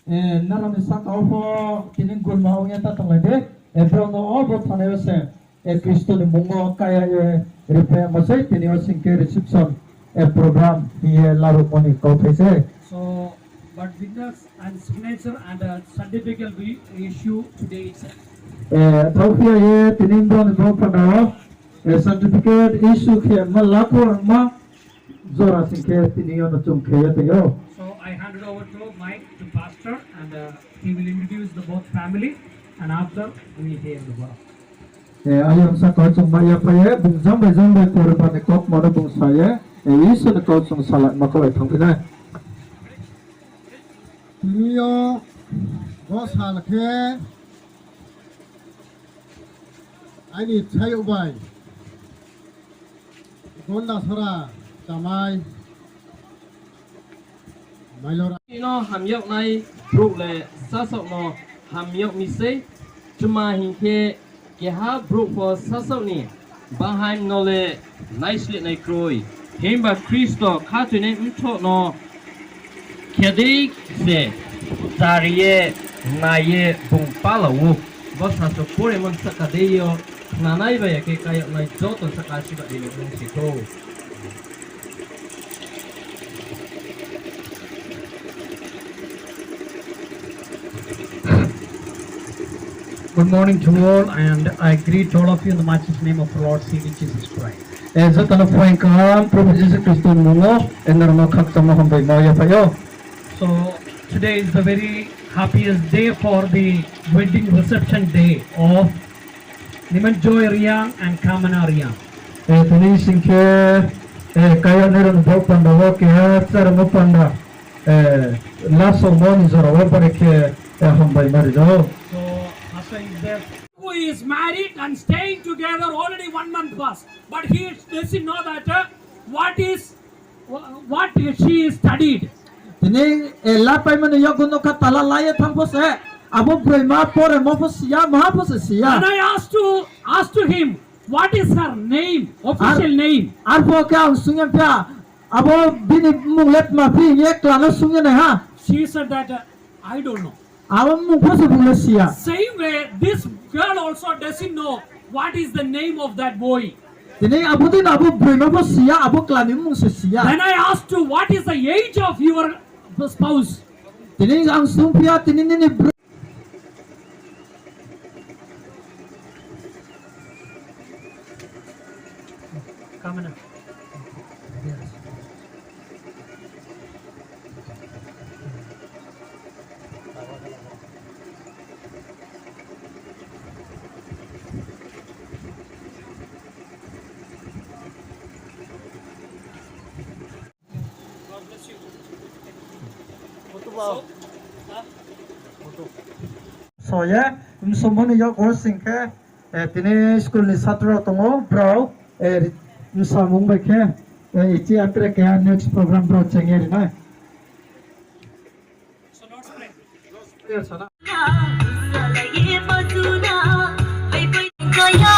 naram sak aufo tinin gun mau nya ta tang lede ebro no obo thane se Kristo ni mungo kaya ye repe masai tini osingke reception program here laru moni ko pese. So but witness and signature and certificate we issue today itself. Thaukia ye tinin don do pada certificate issue ke malako ma zora singke tini on chung ke te yo. So I handed over to Mike to pastor and he will introduce the both family and after we hear the word. Ayam sa kau chung maya paye bung jam bai korban ne kok mono bung saya isu ne kau chung salat makai thang pina. Niyo bos hal ke ani chai ubai gonda sora tamai mailora nó hàm yok này rủ lệ sát sậu nó hàm yok mi se chuma hình khe kia ha rủ for sát sậu nè bang haim nó lệ nice lệ này kroi hem ba Christo khá tụi nên cho nó kia đi se tarie naie bung pala wu vos na so pore mon saka de yo na nai ba ya ke kaya nai joton saka shi ba de lo bung si ko. Good morning to all, and I greet all of you in the matchless name of the Lord Jesus Christ. Zatan poin kam Prophet Jesus Christo mungo enar no khak sama hom bai moya payo. So today is the very happiest day for the wedding reception day of Nimanjoy Riang and Kamana Riang. Tini singke kaya neron bo panda wo ke sar mo panda laso moni zora wo pare ke hom bai mar jo. So Hassan is there. Who is married and staying together already 1 month plus, but he doesn't know that what she studied. Tini la pai man yo guno ka tala laye tham po se abo brema pore mo po sia ma po se sia. And I asked to him, what is her name, official name? Ar po ka sungya pya abo bini munglet ma phi ye klana sungya ne ha. She said that I don't know. Abo mung po se bungla sia. Same way, this girl also doesn't know what is the name of that boy. Tini abo din abo brema po sia abo klani mung se sia. Then I asked her, what is the age of your spouse? Tini ang sumpia tini ni Come on. So yeah, sumoni yo ko singke tini school ni satra tongo bro samung ba ke ichi apre ke next program bro chengeri na. So let's pray. Yes sana. Kaya